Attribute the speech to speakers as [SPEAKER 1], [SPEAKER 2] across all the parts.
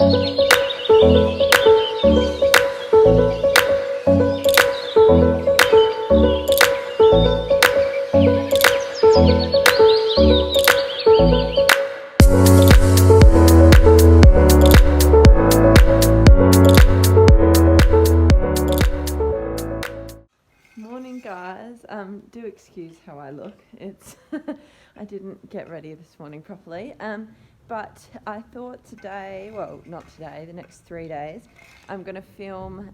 [SPEAKER 1] Morning guys, do excuse how I look. It's I didn't get ready this morning properly, but I thought today, well not today, the next 3 days, I'm going to film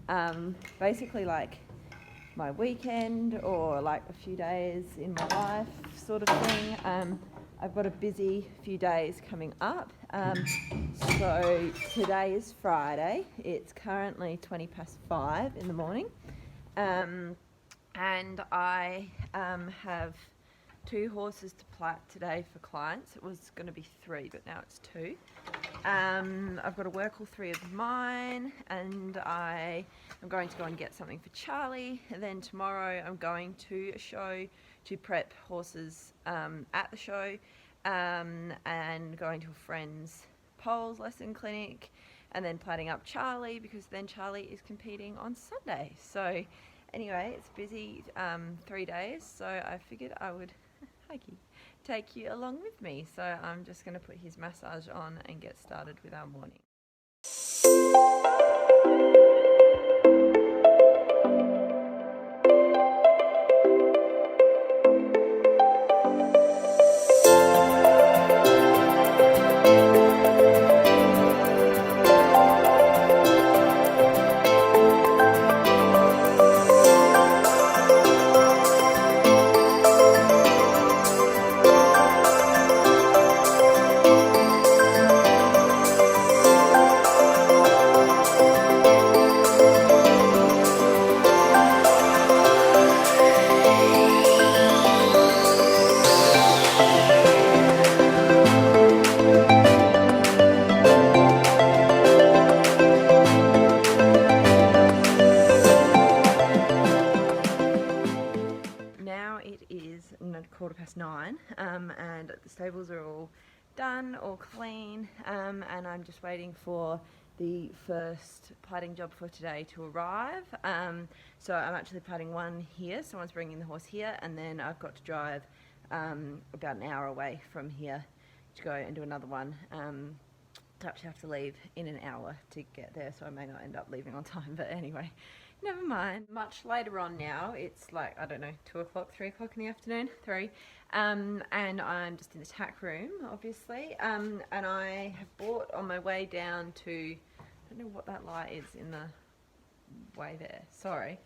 [SPEAKER 1] basically like my weekend or like a few days in my life sort of thing. I've got a busy few days coming up, so today is Friday. It's currently 5:20 in the morning. And I have 2 horses to plat today for clients. It was going to be 3, but now it's 2. I've got to work all 3 of mine, and I am going to go and get something for Charlie. And then tomorrow I'm going to a show to prep horses at the show, and going to a friend's poles lesson clinic, and then planning up Charlie because then Charlie is competing on Sunday. So anyway, it's busy 3 days, so I figured I would take you along with me. So I'm just going to put his massage on and get started with our morning. Is 9:15, and the stables are all done, all clean, and I'm just waiting for the first platting job for today to arrive. So I'm actually platting one here, someone's bringing the horse here, and then I've got to drive about an hour away from here to go and do another one. I actually have to leave in an hour to get there, so I may not end up leaving on time, but anyway, never mind. Much later on now, it's like, I don't know, 2 o'clock, 3 o'clock in the afternoon, 3, and I'm just in the tack room, obviously, and I have bought on my way down to, I don't know what that light is in the way there, sorry,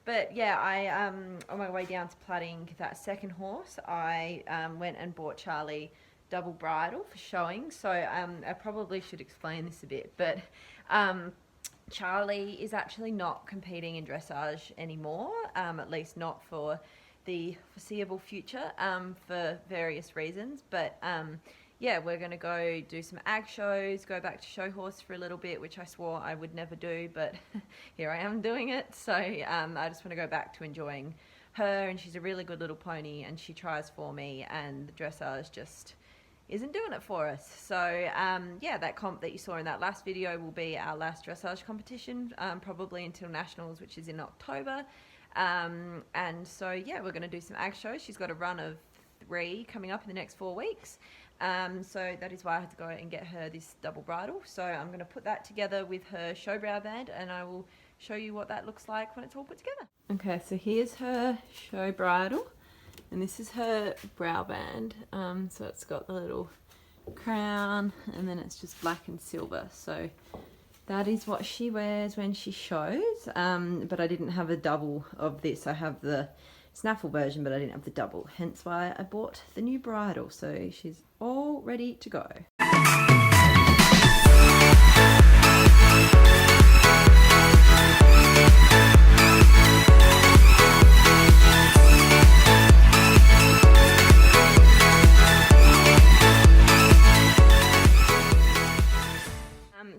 [SPEAKER 1] but yeah, on my way down to platting that second horse, I went and bought Charlie double bridle for showing. So I probably should explain this a bit, but Charlie is actually not competing in dressage anymore, at least not for the foreseeable future, for various reasons. But yeah, we're going to go do some ag shows, go back to show horse for a little bit, which I swore I would never do, but here I am doing it. So I just want to go back to enjoying her, and she's a really good little pony, and she tries for me, and the dressage just isn't doing it for us. So yeah, that comp that you saw in that last video will be our last dressage competition, probably until nationals, which is in October. And so yeah, we're going to do some ag shows. She's got a run of 3 coming up in the next 4 weeks, so that is why I had to go and get her this double bridle. So I'm going to put that together with her show brow band, and I will show you what that looks like when it's all put together. Okay, so here's her show bridle. And this is her brow band, so it's got the little crown, and then it's just black and silver. So that is what she wears when she shows, but I didn't have a double of this. I have the snaffle version, but I didn't have the double, hence why I bought the new bridle. So she's all ready to go.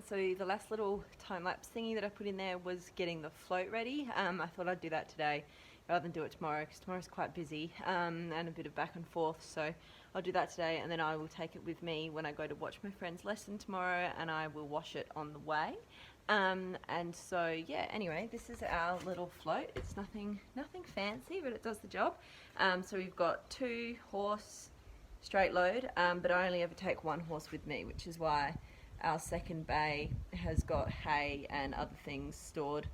[SPEAKER 1] So the last little time-lapse thingy that I put in there was getting the float ready. I thought I'd do that today rather than do it tomorrow, because tomorrow's quite busy, and a bit of back and forth, so I'll do that today, and then I will take it with me when I go to watch my friend's lesson tomorrow, and I will wash it on the way. And so yeah, anyway, this is our little float. It's nothing fancy, but it does the job. So we've got 2 horse straight load, but I only ever take 1 horse with me, which is why our second bay has got hay and other things stored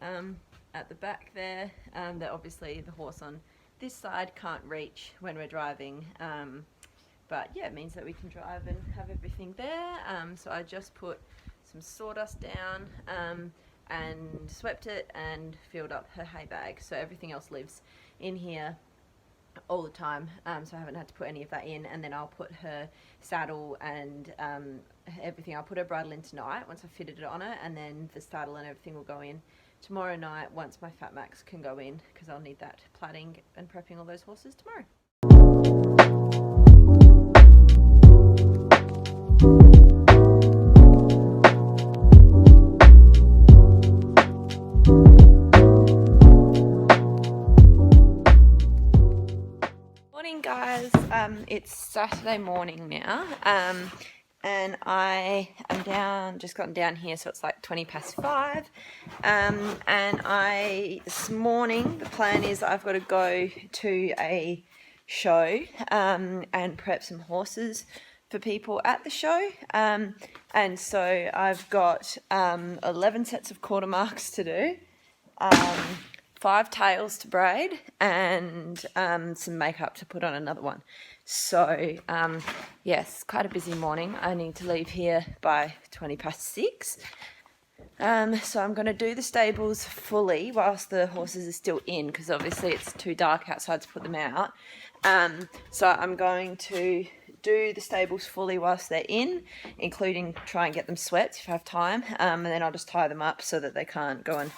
[SPEAKER 1] at the back there, that obviously the horse on this side can't reach when we're driving, but yeah, it means that we can drive and have everything there. So I just put some sawdust down and swept it and filled up her hay bag, so everything else lives in here all the time, so I haven't had to put any of that in. And then I'll put her saddle and everything. I'll put her bridle in tonight once I've fitted it on her, and then the saddle and everything will go in tomorrow night once my Fat Max can go in, because I'll need that platting and prepping all those horses tomorrow. Morning guys, it's Saturday morning now, and I am just gotten down here, so it's like 5:20, and this morning the plan is I've got to go to a show and prep some horses for people at the show, and so I've got 11 sets of quarter marks to do, 5 tails to braid, and some makeup to put on another one. So yes, quite a busy morning. I need to leave here by 6:20. So I'm going to do the stables fully whilst the horses are still in, because obviously it's too dark outside to put them out. So I'm going to do the stables fully whilst they're in, including try and get them swept if I have time, and then I'll just tie them up so that they can't go and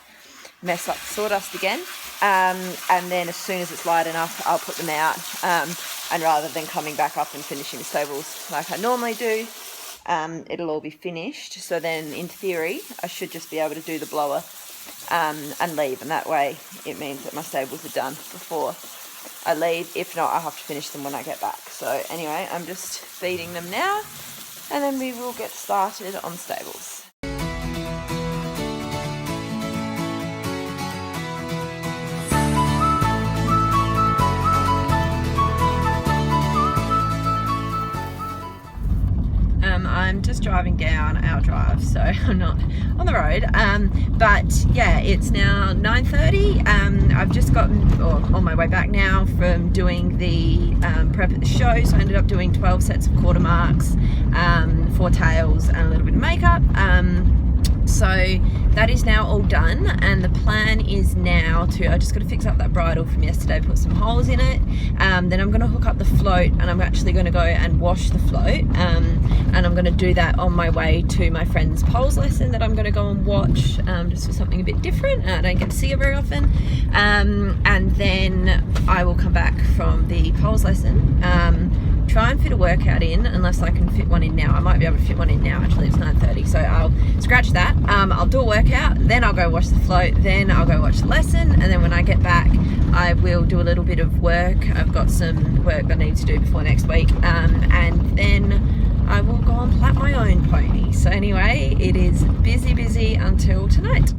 [SPEAKER 1] mess up the sawdust again, and then as soon as it's light enough I'll put them out, and rather than coming back up and finishing the stables like I normally do, it'll all be finished. So then in theory I should just be able to do the blower and leave, and that way it means that my stables are done before I leave. If not, I'll have to finish them when I get back. So anyway, I'm just feeding them now, and then we will get started on stables. I'm just driving down our drive, so I'm not on the road, but yeah, it's now 9:30. I've just gotten on my way back now from doing the prep at the show, so I ended up doing 12 sets of quarter marks, 4 tails and a little bit of makeup. So that is now all done, and the plan is now I just got to fix up that bridle from yesterday, put some holes in it, then I'm going to hook up the float, and I'm actually going to go and wash the float, and I'm going to do that on my way to my friend's poles lesson that I'm going to go and watch, just for something a bit different. I don't get to see her very often, and then I will come back from the poles lesson, try and fit a workout in, unless I can fit one in now. I might be able to fit one in now, actually. It's 9:30, so I'll scratch that. I'll do a workout, then I'll go watch the float, then I'll go watch the lesson, and then when I get back I will do a little bit of work. I've got some work I need to do before next week, and then I will go and plait my own pony. So anyway, it is busy until tonight.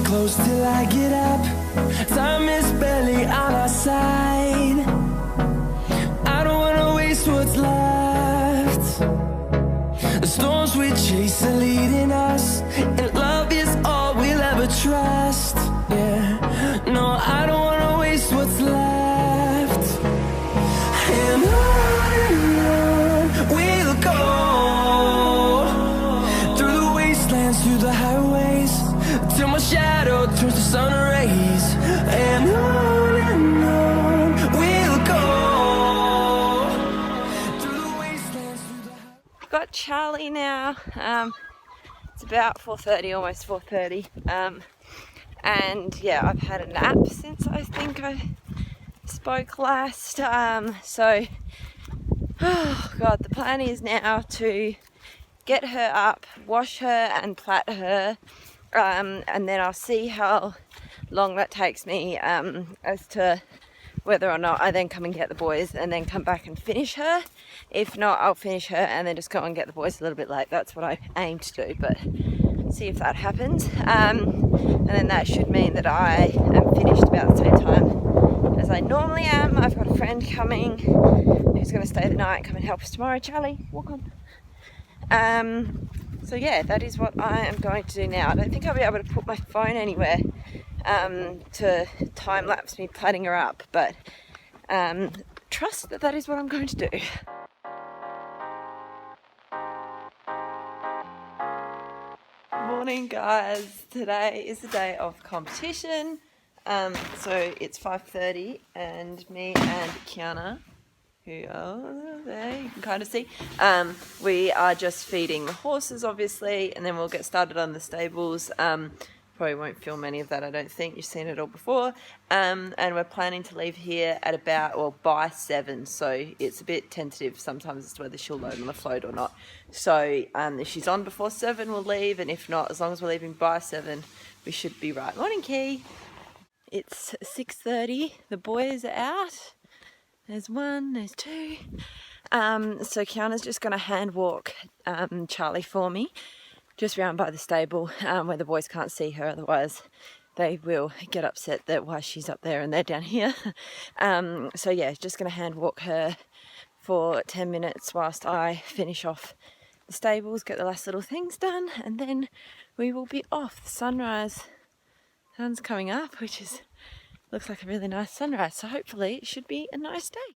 [SPEAKER 2] Close till I get up. Time is barely on our side. I don't wanna waste what's left. The storms we chase are leading us, and love is all we'll ever trust. Yeah, no, I don't wanna waste what's left. And on we'll go, through the wastelands, through the highways, till my shadow turns to sun rays. And on we'll go, through the wastelands, through the highways.
[SPEAKER 1] Got Charlie now. It's about 4:30, almost 4:30, and yeah, I've had a nap since I think I spoke last, so oh god, the plan is now to get her up, wash her and plait her, and then I'll see how long that takes me as to whether or not I then come and get the boys and then come back and finish her. If not, I'll finish her and then just go and get the boys a little bit late. That's what I aim to do, but see if that happens. And then that should mean that I am finished about the same time as I normally am. I've got a friend coming who's going to stay the night and come and help us tomorrow. Charlie, walk on. So yeah, that is what I am going to do now. I don't think I'll be able to put my phone anywhere to time lapse me plaiting her up, but trust that that is what I'm going to do. Morning guys, today is the day of competition, so it's 5:30 and me and Kiana, who are there, you can kind of see, we are just feeding the horses obviously, and then we'll get started on the stables. Probably won't film any of that, I don't think. You've seen it all before. And we're planning to leave here at about, well, by 7. So it's a bit tentative sometimes as to whether she'll load on the float or not. So if she's on before 7, we'll leave. And if not, as long as we're leaving by 7, we should be right. Morning, Key. It's 6:30. The boys are out. There's 1, there's 2. So Kiana's just going to hand walk Charlie for me, just round by the stable where the boys can't see her, otherwise they will get upset that why she's up there and they're down here. So yeah, just going to hand walk her for 10 minutes whilst I finish off the stables, get the last little things done, and then we will be off. The sun's coming up, which looks like a really nice sunrise, so hopefully it should be a nice day.